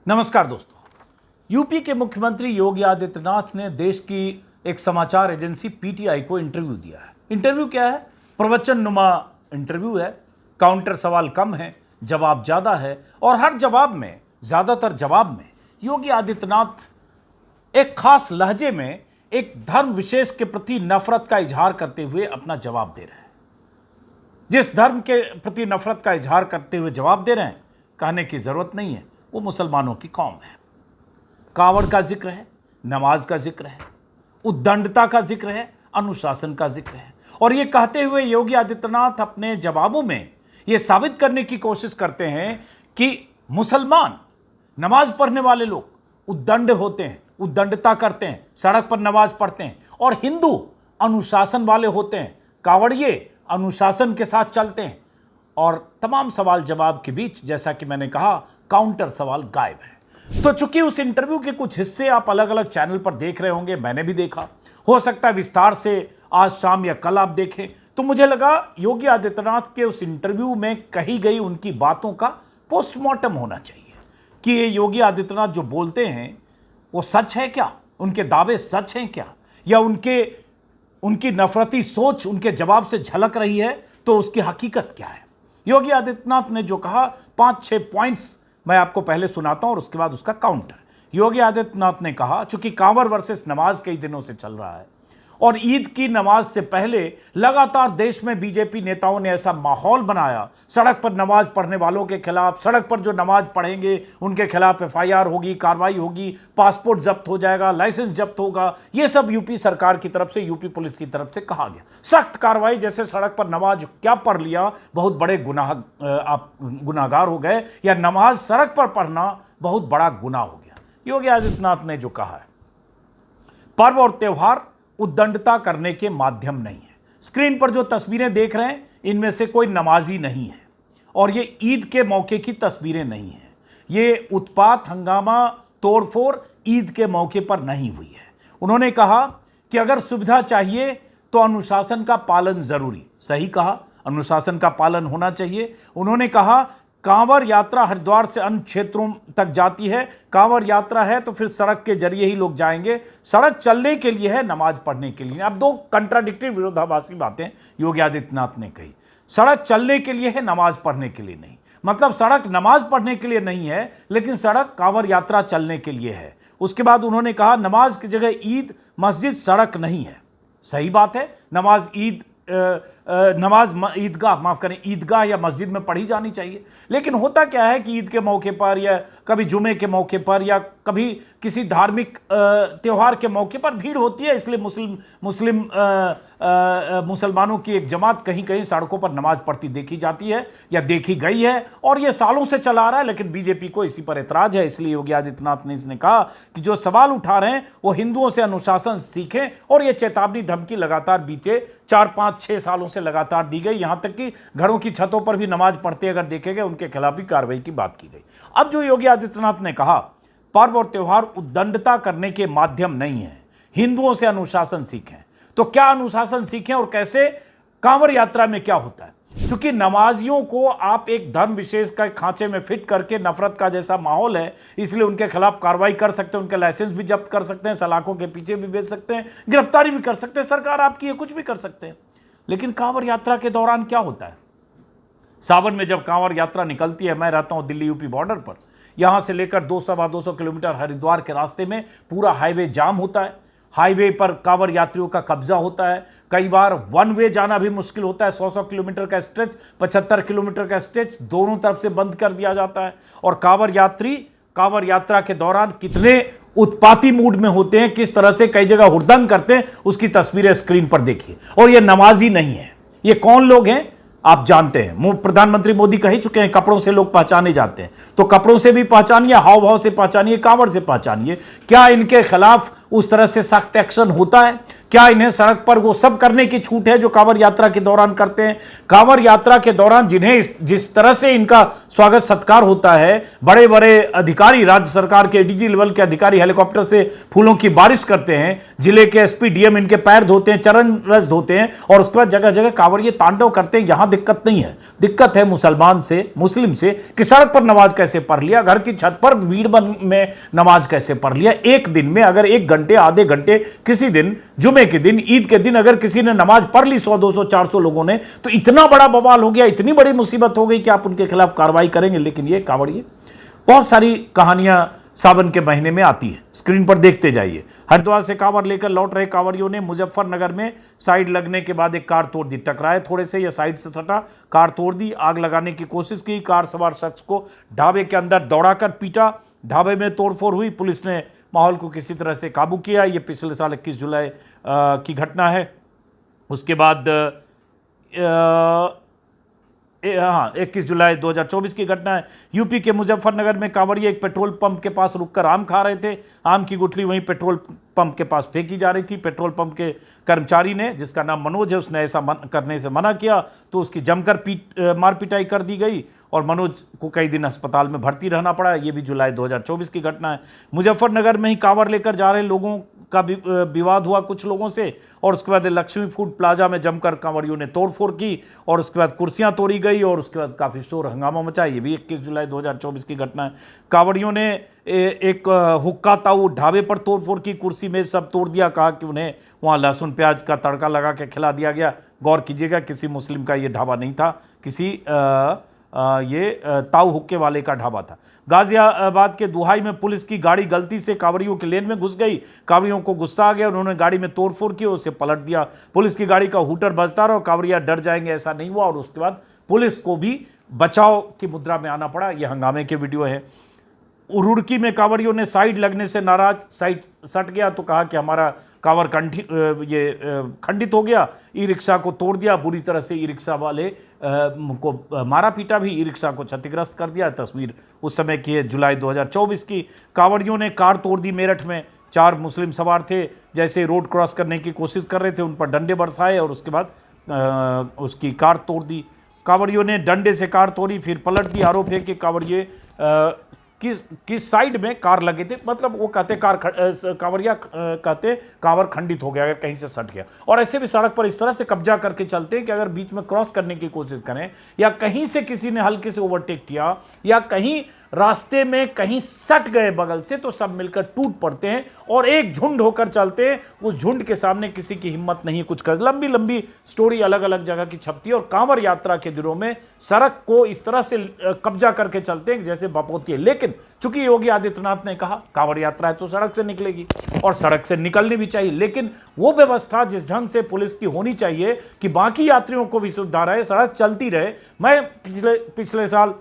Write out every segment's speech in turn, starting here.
नमस्कार दोस्तों। यूपी के मुख्यमंत्री योगी आदित्यनाथ ने देश की एक समाचार एजेंसी पीटीआई को इंटरव्यू दिया है। इंटरव्यू क्या है? प्रवचन नुमा इंटरव्यू है। काउंटर सवाल कम है, जवाब ज़्यादा है और हर जवाब में, ज़्यादातर जवाब में योगी आदित्यनाथ एक खास लहजे में एक धर्म विशेष के प्रति नफरत का इजहार करते हुए अपना जवाब दे रहे हैं। जिस धर्म के प्रति नफरत का इजहार करते हुए जवाब दे रहे हैं, कहने की ज़रूरत नहीं है, वो मुसलमानों की कौम है। कावड़ का जिक्र है, नमाज का जिक्र है, उद्दंडता का जिक्र है, अनुशासन का जिक्र है। और ये कहते हुए योगी आदित्यनाथ अपने जवाबों में ये साबित करने की कोशिश करते हैं कि मुसलमान, नमाज पढ़ने वाले लोग उद्दंड होते हैं, उद्दंडता करते हैं, सड़क पर नमाज पढ़ते हैं, और हिंदू अनुशासन वाले होते हैं, कावड़िए अनुशासन के साथ चलते हैं। और तमाम सवाल जवाब के बीच, जैसा कि मैंने कहा, काउंटर सवाल गायब है। तो चूंकि उस इंटरव्यू के कुछ हिस्से आप अलग अलग चैनल पर देख रहे होंगे, मैंने भी देखा, हो सकता है विस्तार से आज शाम या कल आप देखें, तो मुझे लगा योगी आदित्यनाथ के उस इंटरव्यू में कही गई उनकी बातों का पोस्टमार्टम होना चाहिए कि ये योगी आदित्यनाथ जो बोलते हैं वो सच है क्या, उनके दावे सच हैं क्या, या उनकी नफरती सोच उनके जवाब से झलक रही है, तो उसकी हकीकत क्या है। योगी आदित्यनाथ ने जो कहा, 5-6 पॉइंट्स मैं आपको पहले सुनाता हूं और उसके बाद उसका काउंटर। योगी आदित्यनाथ ने कहा, चूंकि कांवर वर्सेस नमाज कई दिनों से चल रहा है और ईद की नमाज से पहले लगातार देश में बीजेपी नेताओं ने ऐसा माहौल बनाया, सड़क पर नमाज पढ़ने वालों के खिलाफ, सड़क पर जो नमाज पढ़ेंगे उनके खिलाफ एफआईआर होगी, कार्रवाई होगी, पासपोर्ट जब्त हो जाएगा, लाइसेंस जब्त होगा। ये सब यूपी सरकार की तरफ से, यूपी पुलिस की तरफ से कहा गया। सख्त कार्रवाई, जैसे सड़क पर नमाज क्या पढ़ लिया, बहुत बड़े आप गुनाहगार हो गए, या नमाज सड़क पर पढ़ना बहुत बड़ा गुनाह हो गया। योगी आदित्यनाथ ने जो कहा है, पर्व और त्यौहार उद्दंडता करने के माध्यम नहीं है। स्क्रीन पर जो तस्वीरें देख रहे हैं, इनमें से कोई नमाजी नहीं है और ये ईद के मौके की तस्वीरें नहीं है। ये उत्पात, हंगामा, तोड़फोड़ ईद के मौके पर नहीं हुई है। उन्होंने कहा कि अगर सुविधा चाहिए तो अनुशासन का पालन जरूरी। सही कहा, अनुशासन का पालन होना चाहिए। उन्होंने कहा, कांवर यात्रा हरिद्वार से अन्य क्षेत्रों तक जाती है। कांवर यात्रा है तो फिर सड़क के जरिए ही लोग जाएंगे। सड़क चलने के लिए है, नमाज पढ़ने के लिए। अब दो कंट्राडिक्टरी, विरोधाभासी बातें योगी आदित्यनाथ ने कही। सड़क चलने के लिए है, नमाज पढ़ने के लिए नहीं। मतलब सड़क नमाज पढ़ने के लिए नहीं है, लेकिन सड़क कांवर यात्रा चलने के लिए है। उसके बाद उन्होंने कहा, नमाज की जगह ईद, मस्जिद, सड़क नहीं है। सही बात है, नमाज ईदगाह या मस्जिद में पढ़ी जानी चाहिए। लेकिन होता क्या है कि ईद के मौके पर, या कभी जुमे के मौके पर, या कभी किसी धार्मिक त्यौहार के मौके पर भीड़ होती है, इसलिए मुसलमानों की एक जमात कहीं कहीं सड़कों पर नमाज पढ़ती देखी जाती है या देखी गई है, और ये सालों से चला आ रहा है। लेकिन बीजेपी को इसी पर एतराज है, इसलिए योगी आदित्यनाथ ने इसने कहा कि जो सवाल उठा रहे हैं वो हिंदुओं से अनुशासन सीखें। और ये चेतावनी, धमकी लगातार बीते 4-5-6 सालों से लगातार दी गई। यहां तक कि घरों की छतों पर भी नमाज पढ़ते अगर देखे गए, उनके खिलाफ भी कार्रवाई की बात की गई। अब जो योगी आदित्यनाथ ने कहा, पर्व और त्यौहार उद्दंडता करने के माध्यम नहीं है, हिंदुओं से अनुशासन सीखें। तो क्या अनुशासन सीखें और कैसे? कांवर यात्रा में क्या होता है, क्योंकि नमाजियों को आप एक धर्म विशेष का खांचे में फिट करके, नफरत का जैसा माहौल है, इसलिए उनके खिलाफ कार्रवाई कर सकते हैं, उनके लाइसेंस भी जब्त कर सकते हैं, सलाखों के पीछे भी भेज सकते हैं, गिरफ्तारी भी कर सकते हैं, सरकार आपकी है, कुछ भी कर सकते हैं। लेकिन कांवर यात्रा के दौरान क्या होता है? सावन में जब कांवर यात्रा निकलती है, मैं रहता हूं दिल्ली यूपी बॉर्डर पर, यहां से लेकर 200-250 किलोमीटर हरिद्वार के रास्ते में पूरा हाईवे जाम होता है। हाईवे पर कांवर यात्रियों का कब्जा होता है। कई बार वन वे जाना भी मुश्किल होता है। 100-100 किलोमीटर का स्ट्रेच, 75 किलोमीटर का स्ट्रेच दोनों तरफ से बंद कर दिया जाता है। और कांवर यात्री कांवर यात्रा के दौरान कितने उत्पाती मूड में होते हैं, किस तरह से कई जगह हुड़दंग करते हैं, उसकी तस्वीरें स्क्रीन पर देखिए। और ये नमाजी नहीं है। ये कौन लोग हैं आप जानते हैं। प्रधानमंत्री मोदी कह ही चुके हैं, कपड़ों से लोग पहचाने जाते हैं। तो कपड़ों से भी पहचानिए, हाव भाव से पहचानिए, कांवर से पहचानिए। क्या इनके खिलाफ उस तरह से सख्त एक्शन होता है क्या? इन्हें सड़क पर वो सब करने की छूट है जो कांवड़ यात्रा के दौरान करते हैं? कांवड़ यात्रा के दौरान जिन्हें जिस तरह से इनका स्वागत सत्कार होता है, बड़े बड़े अधिकारी, राज्य सरकार के डीजी लेवल के अधिकारी हेलीकॉप्टर से फूलों की बारिश करते हैं, जिले के एसपी डीएम इनके पैर धोते हैं, चरण रज धोते हैं, और उसके बाद जगह जगह कांवड़िए तांडव करते हैं। यहां दिक्कत नहीं है, दिक्कत है मुस्लिम से कि सड़क पर नमाज कैसे पढ़ लिया, घर की छत पर भीड़ में नमाज कैसे पढ़ लिया। एक दिन में अगर 1 घंटे आधे घंटे किसी दिन जुमे के दिन, ईद के दिन अगर किसी ने नमाज पढ़ ली 100 200 400 लोगों ने, तो इतना बड़ा बवाल हो गया, इतनी बड़ी मुसीबत हो गई कि आप उनके खिलाफ कार्रवाई करेंगे। लेकिन ये कांवड़िए, बहुत सारी कहानियां सावन के महीने में आती है, स्क्रीन पर देखते जाइए। हरिद्वार से कांवड़ लेकर लौट रहे कांवड़ियों ने मुजफ्फरनगर में साइड लगने के बाद एक कार तोड़ दी। टकराए थोड़े से या साइड से सटा, कार तोड़ दी, आग लगाने की कोशिश की। कार सवार शख्स को ढाबे के अंदर दौड़ाकर पीटा, ढाबे में तोड़फोड़ हुई। पुलिस ने माहौल को किसी तरह से काबू किया। ये पिछले साल 21 जुलाई की घटना है। उसके बाद 21 जुलाई 2024 की घटना है। यूपी के मुजफ्फरनगर में कांवड़िए एक पेट्रोल पंप के पास रुककर आम खा रहे थे। आम की गुठली वहीं पेट्रोल पंप के पास फेंकी जा रही थी। पेट्रोल पंप के कर्मचारी ने, जिसका नाम मनोज है, उसने ऐसा करने से मना किया तो उसकी जमकर मार पिटाई कर दी गई और मनोज को कई दिन अस्पताल में भर्ती रहना पड़ा। ये भी जुलाई 2024 की घटना है। मुजफ्फरनगर में ही कांवड़ लेकर जा रहे लोगों का विवाद हुआ कुछ लोगों से, और उसके बाद लक्ष्मी फूड प्लाजा में जमकर कांवड़ियों ने तोड़फोड़ की और उसके बाद कुर्सियां तोड़ी गई और उसके बाद काफ़ी शोर हंगामा मचा। ये भी 21 जुलाई 2024 की घटना है। कांवड़ियों ने एक हुक्का ताऊ ढाबे पर तोड़फोड़ की, कुर्सी में सब तोड़ दिया। कहा कि उन्हें वहाँ लहसुन प्याज का तड़का लगा के खिला दिया गया। गौर कीजिएगा, किसी मुस्लिम का ये ढाबा नहीं था, किसी ये ताऊ हुक्के वाले का ढाबा था। गाजियाबाद के दुहाई में पुलिस की गाड़ी गलती से कांवड़ियों के लेन में घुस गई। कांवड़ियों को गुस्सा आ गया, उन्होंने गाड़ी में तोड़फोड़ की, उसे पलट दिया। पुलिस की गाड़ी का हूटर बजता रहा और कांवड़िया डर जाएंगे ऐसा नहीं हुआ, और उसके बाद पुलिस को भी बचाव की मुद्रा में आना पड़ा। ये हंगामे के वीडियो है। रुड़की में कांवड़ियों ने साइड लगने से नाराज, साइड सट गया तो कहा कि हमारा कांवड़ खंडित हो गया। ई रिक्शा को तोड़ दिया, बुरी तरह से ई रिक्शा वाले को मारा पीटा भी, ई रिक्शा को क्षतिग्रस्त कर दिया। तस्वीर उस समय की है, जुलाई 2024 की। कांवड़ियों ने कार तोड़ दी मेरठ में। 4 मुस्लिम सवार थे, जैसे रोड क्रॉस करने की कोशिश कर रहे थे, उन पर डंडे बरसाए और उसके बाद उसकी कार तोड़ दी। कांवड़ियों ने डंडे से कार तोड़ी, फिर पलट दी। आरोप है कि कांवड़िए किस साइड में कार लगे थे, मतलब वो कहते कांवड़िया कहते कांवड़ खंडित हो गया अगर कहीं से सट गया। और ऐसे भी सड़क पर इस तरह से कब्जा करके चलते हैं कि अगर बीच में क्रॉस करने की कोशिश करें या कहीं से किसी ने हल्के से ओवरटेक किया या कहीं रास्ते में कहीं सट गए बगल से, तो सब मिलकर टूट पड़ते हैं और एक झुंड होकर चलते हैं। उस झुंड के सामने किसी की हिम्मत नहीं कुछ कर। लंबी लंबी स्टोरी अलग अलग जगह की छपती है। और कांवड़ यात्रा के दिनों में सड़क को इस तरह से कब्जा करके चलते हैं जैसे बपोती है। लेकिन चूंकि योगी आदित्यनाथ ने कहा कांवड़ यात्रा है तो सड़क से निकलेगी और सड़क से निकलनी भी चाहिए, लेकिन वो व्यवस्था जिस ढंग से पुलिस की होनी चाहिए कि बाकी यात्रियों को भी सुविधा रहे, सड़क चलती रहे। मैं पिछले साल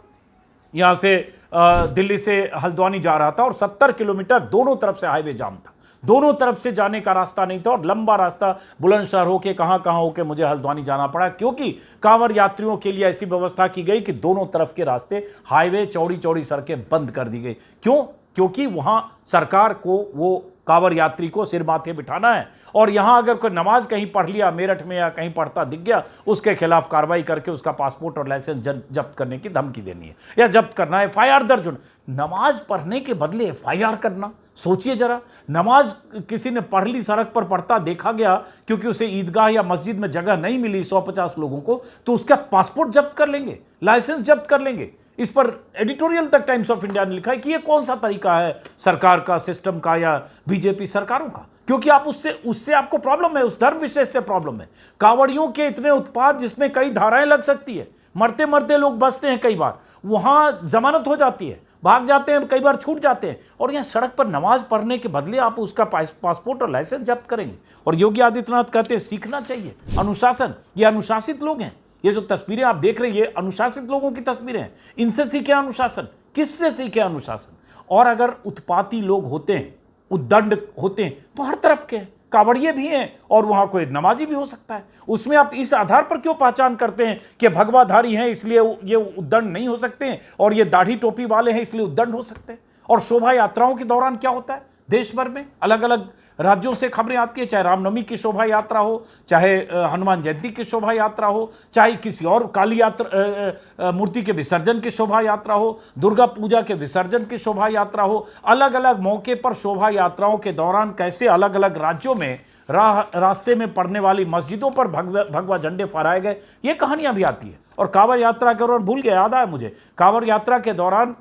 यहाँ से दिल्ली से हल्द्वानी जा रहा था और 70 किलोमीटर दोनों तरफ से हाईवे जाम था। दोनों तरफ से जाने का रास्ता नहीं था और लंबा रास्ता बुलंदशहर होके कहां होके मुझे हल्द्वानी जाना पड़ा, क्योंकि कांवड़ यात्रियों के लिए ऐसी व्यवस्था की गई कि दोनों तरफ के रास्ते, हाईवे, चौड़ी चौड़ी सड़कें बंद कर दी गई। क्यों? क्योंकि वहां सरकार को वो कांवड़ यात्री को सिर माथे बिठाना है। और यहां अगर कोई नमाज कहीं पढ़ लिया मेरठ में या कहीं पढ़ता दिख गया, उसके खिलाफ कार्रवाई करके उसका पासपोर्ट और लाइसेंस जब्त करने की धमकी देनी है या जब्त करना है, एफआईआर दर्ज होना। नमाज पढ़ने के बदले एफआईआर करना, सोचिए जरा। नमाज किसी ने पढ़ ली, सड़क पर पढ़ता देखा गया क्योंकि उसे ईदगाह या मस्जिद में जगह नहीं मिली 150 लोगों को, तो उसका पासपोर्ट जब्त कर लेंगे, लाइसेंस जब्त कर लेंगे। इस पर एडिटोरियल तक टाइम्स ऑफ इंडिया ने लिखा है कि ये कौन सा तरीका है सरकार का, सिस्टम का या बीजेपी सरकारों का, क्योंकि आप उससे आपको प्रॉब्लम है, उस धर्म विशेष से प्रॉब्लम है। कांवड़ियों के इतने उत्पात जिसमें कई धाराएं लग सकती है, मरते मरते लोग बचते हैं, कई बार वहां जमानत हो जाती है, भाग जाते हैं, कई बार छूट जाते हैं, और यहाँ सड़क पर नमाज पढ़ने के बदले आप उसका पासपोर्ट और लाइसेंस जब्त करेंगे। और योगी आदित्यनाथ कहते हैं सीखना चाहिए अनुशासन। ये अनुशासित लोग हैं। ये जो तस्वीरें आप देख रहे हैं ये अनुशासित लोगों की तस्वीरें हैं। इनसे सीखे अनुशासन, किससे सीखे अनुशासन? और अगर उत्पाती लोग होते हैं, उद्दंड होते हैं, तो हर तरफ के कांवड़िए भी हैं और वहां कोई नमाजी भी हो सकता है। उसमें आप इस आधार पर क्यों पहचान करते हैं कि भगवाधारी हैं इसलिए ये उद्दंड नहीं हो सकते हैं और ये दाढ़ी टोपी वाले हैं इसलिए उद्दंड हो सकते हैं? और शोभा यात्राओं के दौरान क्या होता है? देश भर में अलग अलग राज्यों से खबरें आती है, चाहे रामनवमी की शोभा यात्रा हो, चाहे हनुमान जयंती की शोभा यात्रा हो, चाहे किसी और काली यात्रा मूर्ति के विसर्जन की शोभा यात्रा हो, दुर्गा पूजा के विसर्जन की शोभा यात्रा हो। अलग अलग मौके पर शोभा यात्राओं के दौरान कैसे अलग अलग राज्यों में रास्ते में पड़ने वाली मस्जिदों पर भगवा झंडे फहराए गए, ये कहानियां भी आती है। और कांवड़ यात्रा के दौरान, भूल गया, याद आया मुझे, कांवड़ यात्रा के दौरान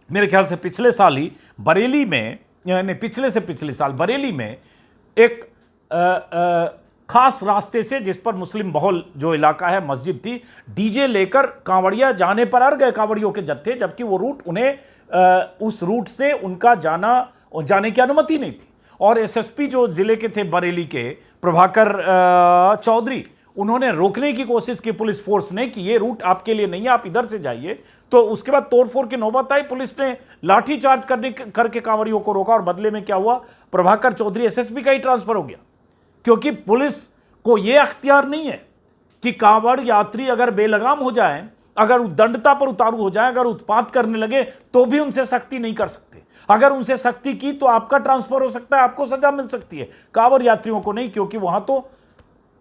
मेरे ख्याल से पिछले साल ही बरेली में, यानी पिछले से पिछले साल बरेली में एक खास रास्ते से, जिस पर मुस्लिम बहुल जो इलाका है, मस्जिद थी, डीजे लेकर कांवड़िया जाने पर अड़ गए कांवड़ियों के जत्थे, जबकि वो रूट उन्हें उस रूट से उनका जाने की अनुमति नहीं थी। और एसएसपी जो जिले के थे बरेली के, प्रभाकर चौधरी, उन्होंने रोकने की कोशिश की पुलिस फोर्स ने कि ये रूट आपके लिए नहीं है, आप इधर से जाइए। तो उसके बाद तोड़फोड़ की नौबत आई, पुलिस ने लाठीचार्ज करके कांवड़ियों को रोका, और बदले में क्या हुआ, प्रभाकर चौधरी एसएसपी का ही ट्रांसफर हो गया। क्योंकि पुलिस को यह अख्तियार नहीं है कि कांवड़ यात्री अगर बेलगाम हो जाए, अगर उद्दंडता पर उतारू हो जाए, अगर उत्पात करने लगे, तो भी उनसे सख्ती नहीं कर सकते। अगर उनसे सख्ती की तो आपका ट्रांसफर हो सकता है, आपको सजा मिल सकती है, कांवड़ यात्रियों को नहीं, क्योंकि वहां तो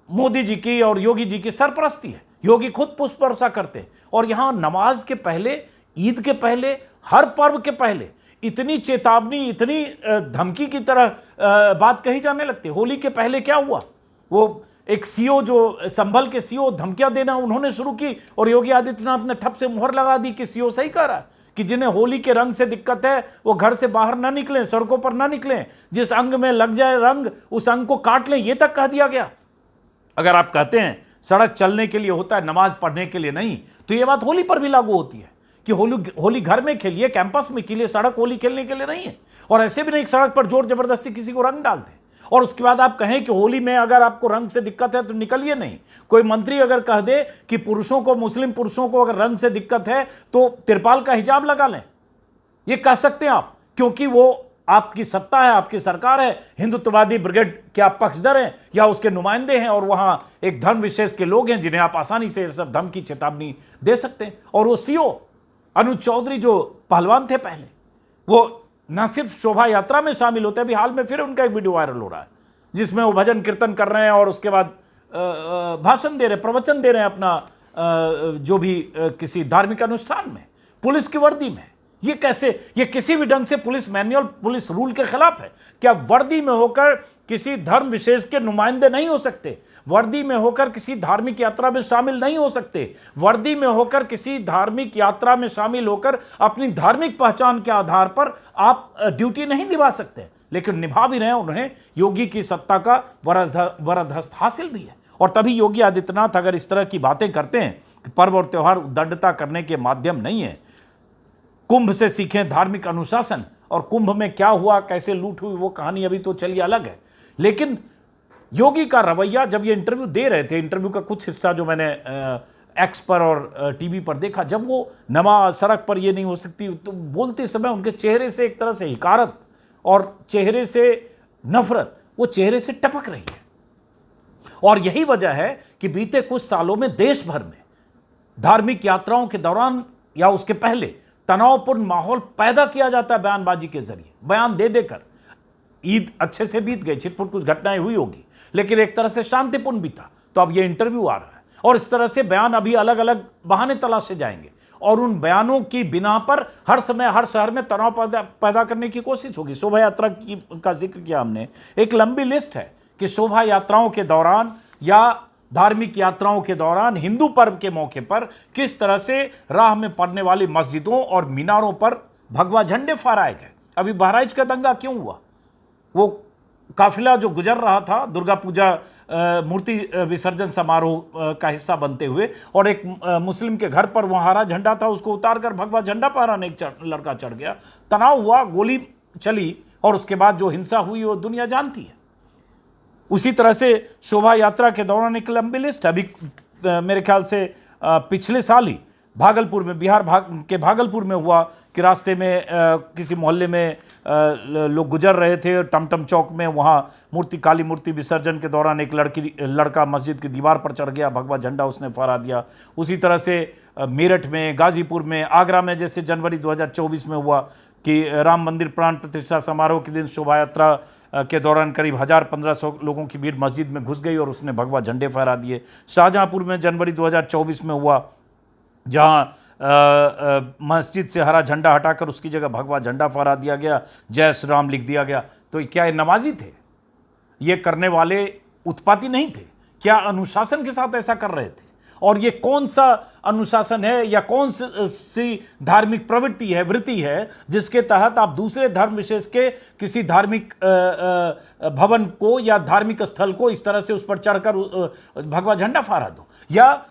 मोदी जी की और योगी जी की सरपरस्ती है। योगी खुद पुष्प वर्षा करते हैं। और यहां नमाज के पहले, ईद के पहले, हर पर्व के पहले इतनी चेतावनी, इतनी धमकी की तरह बात कही जाने लगती है। होली के पहले क्या हुआ, वो एक सीओ, जो संभल के सीओ, धमकियां देना उन्होंने शुरू की, और योगी आदित्यनाथ ने ठप से मुहर लगा दी कि सीओ सही कह रहा है कि जिन्हें होली के रंग से दिक्कत है वो घर से बाहर ना निकलें, सड़कों पर ना निकलें, जिस अंग में लग जाए रंग उस अंग को काट लें, ये तक कह दिया गया। अगर आप कहते हैं सड़क चलने के लिए होता है, नमाज पढ़ने के लिए नहीं, तो ये बात होली पर भी लागू होती है कि होली घर में खेलिए, कैंपस में खेलिए, सड़क होली खेलने के लिए नहीं है। और ऐसे भी नहीं सड़क पर जोर जबरदस्ती किसी को रंग डाल दें, और उसके बाद आप कहें कि होली में अगर आपको रंग से दिक्कत है तो निकलिए नहीं। कोई मंत्री अगर कह दे कि पुरुषों को, मुस्लिम पुरुषों को अगर रंग से दिक्कत है तो तिरपाल का हिजाब लगा लें, ये कह सकते हैं आप, क्योंकि वो आपकी सत्ता है, आपकी सरकार है, हिंदुत्ववादी ब्रिगेड के आप पक्षधर हैं या उसके नुमाइंदे हैं, और वहां एक धर्म विशेष के लोग हैं जिन्हें आप आसानी से सब धर्म की चेतावनी दे सकते हैं। और वो सीओ अनुज चौधरी जो पहलवान थे पहले, वो न सिर्फ शोभा यात्रा में शामिल होते हैं, अभी हाल में फिर उनका एक वीडियो वायरल हो रहा है जिसमें वो भजन कीर्तन कर रहे हैं और उसके बाद भाषण दे रहे, प्रवचन दे रहे हैं अपना जो भी किसी धार्मिक अनुष्ठान में, पुलिस की वर्दी में। ये कैसे, ये किसी भी ढंग से पुलिस मैनुअल, पुलिस रूल के खिलाफ है। क्या वर्दी में होकर किसी धर्म विशेष के नुमाइंदे नहीं हो सकते? वर्दी में होकर किसी धार्मिक यात्रा में शामिल नहीं हो सकते? वर्दी में होकर किसी धार्मिक यात्रा में शामिल होकर अपनी धार्मिक पहचान के आधार पर आप ड्यूटी नहीं निभा सकते? लेकिन निभा भी रहे हैं। उन्हें योगी की सत्ता का वरदहस्त हासिल भी है। और तभी योगी आदित्यनाथ अगर इस तरह की बातें करते हैं कि पर्व और त्यौहार उद्दंडता करने के माध्यम नहीं है, कुंभ से सीखें धार्मिक अनुशासन, और कुंभ में क्या हुआ, कैसे लूट हुई, वो कहानी अभी तो चलिए अलग है। लेकिन योगी का रवैया, जब ये इंटरव्यू दे रहे थे, इंटरव्यू का कुछ हिस्सा जो मैंने एक्स पर और टीवी पर देखा, जब वो नमाज, सड़क पर ये नहीं हो सकती, तो बोलते समय उनके चेहरे से एक तरह से हिकारत और चेहरे से नफरत वो चेहरे से टपक रही है। और यही वजह है कि बीते कुछ सालों में देश भर में धार्मिक यात्राओं के दौरान या उसके पहले तनावपूर्ण माहौल पैदा किया जाता है बयानबाजी के जरिए, बयान दे देकर। ईद अच्छे से बीत गई, छिटपुट कुछ घटनाएं हुई होगी, लेकिन एक तरह से शांतिपूर्ण बीता। तो अब ये इंटरव्यू आ रहा है, और इस तरह से बयान अभी अलग अलग बहाने तलाशे जाएंगे, और उन बयानों की बिना पर हर समय हर शहर में तनाव पैदा करने की कोशिश होगी। शोभा यात्रा का जिक्र किया हमने, एक लंबी लिस्ट है कि शोभा यात्राओं के दौरान या धार्मिक यात्राओं के दौरान, हिंदू पर्व के मौके पर किस तरह से राह में पड़ने वाली मस्जिदों और मीनारों पर भगवा झंडे फहराए गए। अभी बहराइच का दंगा क्यों हुआ? वो काफिला जो गुजर रहा था दुर्गा पूजा मूर्ति विसर्जन समारोह का हिस्सा बनते हुए, और एक मुस्लिम के घर पर वहाँ हरा झंडा था, उसको उतारकर भगवा झंडा फहराने एक लड़का चढ़ गया, तनाव हुआ, गोली चली, और उसके बाद जो हिंसा हुई वो दुनिया जानती है। उसी तरह से शोभा यात्रा के दौरान एक लंबी लिस्ट है। अभी मेरे ख्याल से पिछले साल ही भागलपुर में, बिहार के भागलपुर में हुआ कि रास्ते में किसी मोहल्ले में लोग गुजर रहे थे, टमटम चौक में, वहाँ मूर्ति, काली मूर्ति विसर्जन के दौरान एक लड़का मस्जिद की दीवार पर चढ़ गया, भगवा झंडा उसने फहरा दिया। उसी तरह से मेरठ में, गाजीपुर में, आगरा में जैसे जनवरी 2024 में हुआ कि राम मंदिर प्राण प्रतिष्ठा समारोह के दिन शोभा यात्रा के दौरान करीब 1000-1500 लोगों की भीड़ मस्जिद में घुस गई और उसने भगवा झंडे फहरा दिए। शाहजहांपुर में जनवरी 2024 में हुआ, जहां मस्जिद से हरा झंडा हटाकर उसकी जगह भगवा झंडा फहरा दिया गया, जय श्री राम लिख दिया गया। तो क्या ये नमाजी थे? ये करने वाले उत्पाती नहीं थे? क्या अनुशासन के साथ ऐसा कर रहे थे? और ये कौन सा अनुशासन है या कौन सी धार्मिक प्रवृत्ति है, वृत्ति है, जिसके तहत आप दूसरे धर्म विशेष के किसी धार्मिक भवन को या धार्मिक स्थल को इस तरह से उस पर चढ़कर भगवा झंडा फहरा दो, या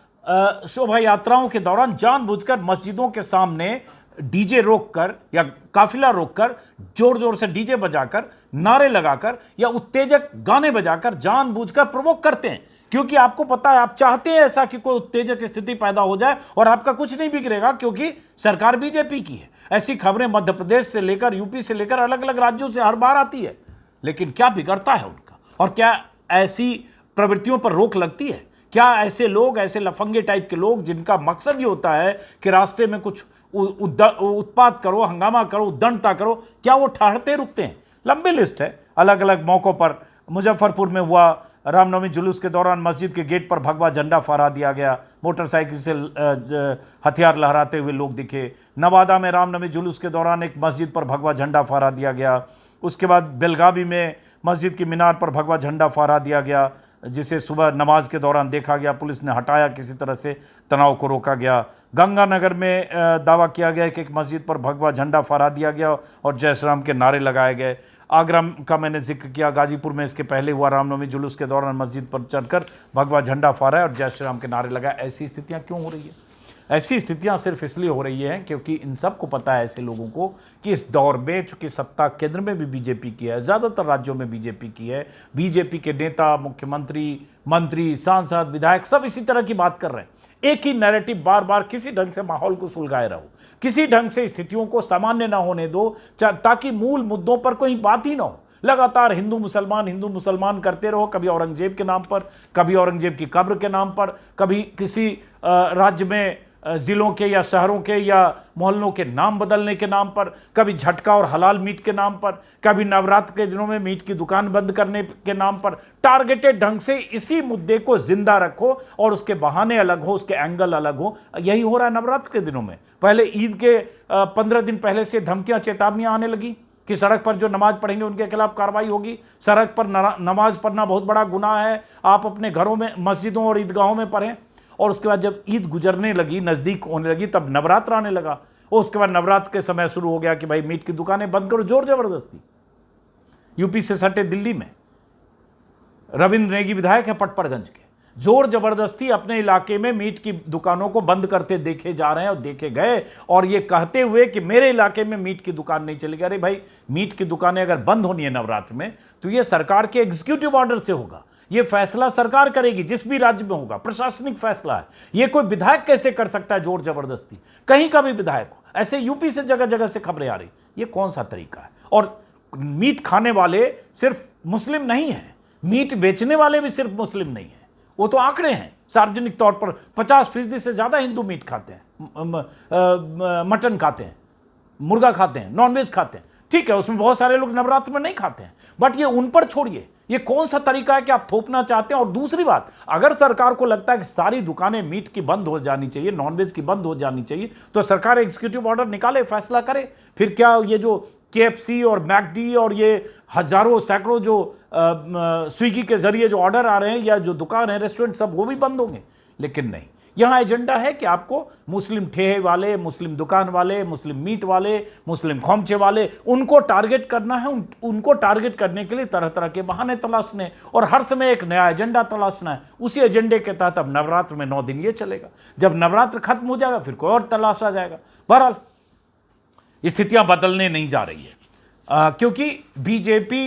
शोभा यात्राओं के दौरान जानबूझकर मस्जिदों के सामने डीजे रोककर या काफिला रोककर जोर जोर से डीजे बजाकर, नारे लगाकर या उत्तेजक गाने बजाकर जानबूझकर प्रवोक करते हैं, क्योंकि आपको पता है, आप चाहते हैं ऐसा कि कोई उत्तेजक स्थिति पैदा हो जाए और आपका कुछ नहीं बिगड़ेगा क्योंकि सरकार बीजेपी की है। ऐसी खबरें मध्य प्रदेश से लेकर यूपी से लेकर अलग अलग राज्यों से हर बार आती है, लेकिन क्या बिगड़ता है उनका? और क्या ऐसी प्रवृत्तियों पर रोक लगती है? क्या ऐसे लोग, ऐसे लफंगे टाइप के लोग जिनका मकसद ये होता है कि रास्ते में कुछ उत्पात करो, हंगामा करो, उद्दंडता करो, क्या वो ठहरते रुकते हैं? लंबी लिस्ट है। अलग अलग मौक़ों पर मुजफ्फरपुर में हुआ रामनवमी जुलूस के दौरान मस्जिद के गेट पर भगवा झंडा फहरा दिया गया, मोटरसाइकिल से हथियार लहराते हुए लोग दिखे। नवादा में रामनवमी जुलूस के दौरान एक मस्जिद पर भगवा झंडा फहरा दिया गया। उसके बाद बेलगावी में मस्जिद की मीनार पर भगवा झंडा फहरा दिया गया, जिसे सुबह नमाज के दौरान देखा गया, पुलिस ने हटाया, किसी तरह से तनाव को रोका गया। गंगानगर में दावा किया गया कि एक मस्जिद पर भगवा झंडा फहरा दिया गया और जय श्री राम के नारे लगाए गए। आगरा का मैंने जिक्र किया, गाजीपुर में इसके पहले हुआ रामनवमी जुलूस के दौरान मस्जिद पर चढ़कर भगवा झंडा फहराया और जय श्री राम के नारे लगाए। ऐसी स्थितियाँ क्यों हो रही है? ऐसी स्थितियां सिर्फ इसलिए हो रही हैं क्योंकि इन सब को पता है, ऐसे लोगों को, कि इस दौर में चूंकि सत्ता केंद्र में भी बीजेपी की है, ज़्यादातर राज्यों में बीजेपी की है, बीजेपी के नेता, मुख्यमंत्री, मंत्री, सांसद, विधायक सब इसी तरह की बात कर रहे हैं। एक ही नैरेटिव बार बार किसी ढंग से माहौल को सुलगाए रहो, किसी ढंग से स्थितियों को सामान्य ना होने दो, ताकि मूल मुद्दों पर कोई बात ही ना हो। लगातार हिंदू मुसलमान करते रहो, कभी औरंगजेब के नाम पर, कभी औरंगजेब की कब्र के नाम पर, कभी किसी राज्य में ज़िलों के या शहरों के या मोहल्लों के नाम बदलने के नाम पर, कभी झटका और हलाल मीट के नाम पर, कभी नवरात्र के दिनों में मीट की दुकान बंद करने के नाम पर। टारगेटेड ढंग से इसी मुद्दे को जिंदा रखो और उसके बहाने अलग हो, उसके एंगल अलग हो। यही हो रहा है नवरात्र के दिनों में। पहले ईद के 15 दिन पहले से धमकियां, चेतावनियां आने लगी कि सड़क पर जो नमाज पढ़ेंगे उनके खिलाफ कार्रवाई होगी। सड़क पर नमाज पढ़ना बहुत बड़ा गुनाह है, आप अपने घरों में, मस्जिदों और ईदगाहों में पढ़ें। और उसके बाद जब ईद गुजरने लगी, नज़दीक होने लगी, तब नवरात्र आने लगा और उसके बाद नवरात्र के समय शुरू हो गया कि भाई मीट की दुकानें बंद करो, जोर जबरदस्ती। यूपी से सटे दिल्ली में रविंद्र नेगी विधायक है पटपड़गंज के, जोर जबरदस्ती अपने इलाके में मीट की दुकानों को बंद करते देखे जा रहे हैं और देखे गए, और ये कहते हुए कि मेरे इलाके में मीट की दुकान नहीं चलेगी। अरे भाई, मीट की दुकानें अगर बंद होनी है नवरात्र में तो ये सरकार के एग्जीक्यूटिव ऑर्डर से होगा, ये फैसला सरकार करेगी, जिस भी राज्य में होगा, प्रशासनिक फैसला है। ये कोई विधायक कैसे कर सकता है जोर जबरदस्ती? कहीं का भी विधायक हो। ऐसे यूपी से जगह जगह से खबरें आ रही, ये कौन सा तरीका है? और मीट खाने वाले सिर्फ मुस्लिम नहीं हैं, मीट बेचने वाले भी सिर्फ मुस्लिम नहीं हैं। वो तो आंकड़े हैं, सार्वजनिक तौर पर 50% से ज़्यादा हिंदू मीट खाते हैं, मटन खाते हैं, मुर्गा खाते हैं, नॉनवेज खाते हैं। ठीक है, उसमें बहुत सारे लोग नवरात्र में नहीं खाते हैं, बट ये उन पर छोड़िए। ये कौन सा तरीका है कि आप थोपना चाहते हैं? और दूसरी बात, अगर सरकार को लगता है कि सारी दुकानें मीट की बंद हो जानी चाहिए, नॉनवेज की बंद हो जानी चाहिए, तो सरकार एग्जीक्यूटिव ऑर्डर निकाले, फैसला करे। फिर क्या ये जो KFC और मैकडी और ये हजारों सैकड़ों जो स्विगी के जरिए जो ऑर्डर आ रहे हैं या जो दुकान है, रेस्टोरेंट, सब वो भी बंद होंगे? लेकिन नहीं, यहाँ एजेंडा है कि आपको मुस्लिम ठेहे वाले, मुस्लिम दुकान वाले, मुस्लिम मीट वाले, मुस्लिम खोमचे वाले, उनको टारगेट करना है। उनको टारगेट करने के लिए तरह तरह के बहाने तलाशने और हर समय एक नया एजेंडा तलाशना है। उसी एजेंडे के तहत अब नवरात्र में 9 दिन ये चलेगा, जब नवरात्र खत्म हो जाएगा फिर कोई और तलाशा जाएगा। बहरहाल स्थितियां बदलने नहीं जा रही है, क्योंकि बीजेपी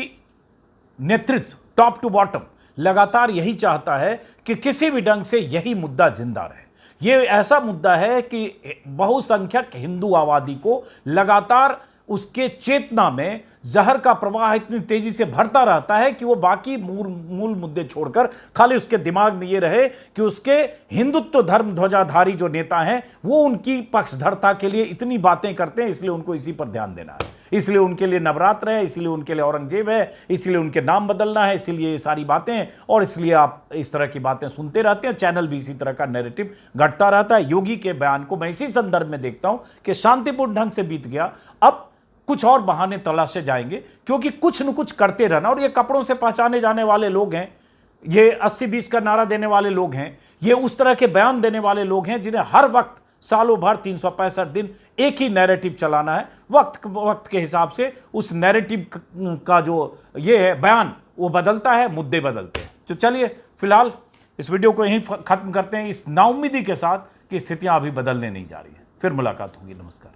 नेतृत्व टॉप टू बॉटम लगातार यही चाहता है कि किसी भी ढंग से यही मुद्दा जिंदा रहे। ये ऐसा मुद्दा है कि बहुसंख्यक हिंदू आबादी को लगातार उसके चेतना में जहर का प्रवाह इतनी तेजी से भरता रहता है कि वो बाकी मूल मुद्दे छोड़कर खाली उसके दिमाग में ये रहे कि उसके हिंदुत्व धर्म ध्वजाधारी जो नेता हैं वो उनकी पक्षधरता के लिए इतनी बातें करते हैं, इसलिए उनको इसी पर ध्यान देना है, इसलिए उनके लिए नवरात्र है, इसलिए उनके लिए औरंगजेब है, इसलिए उनके नाम बदलना है, इसलिए ये सारी बातें, और इसलिए आप इस तरह की बातें सुनते रहते हैं। चैनल भी इसी तरह का नैरेटिव घटता रहता है। योगी के बयान को मैं इसी संदर्भ में देखता हूं कि शांतिपूर्ण ढंग से बीत गया, अब कुछ और बहाने तलाशे जाएंगे, क्योंकि कुछ न कुछ करते रहना। और ये कपड़ों से पहचाने जाने वाले लोग हैं, ये 80-20 का नारा देने वाले लोग हैं, ये उस तरह के बयान देने वाले लोग हैं जिन्हें हर वक्त सालों भर 365 दिन एक ही नैरेटिव चलाना है। वक्त के हिसाब से उस नैरेटिव का जो ये है बयान वो बदलता है, मुद्दे बदलते हैं। तो चलिए फिलहाल इस वीडियो को यहीं खत्म करते हैं, इस नाउम्मीदी के साथ कि स्थितियां अभी बदलने नहीं जा रही हैं। फिर मुलाकात होगी। नमस्कार।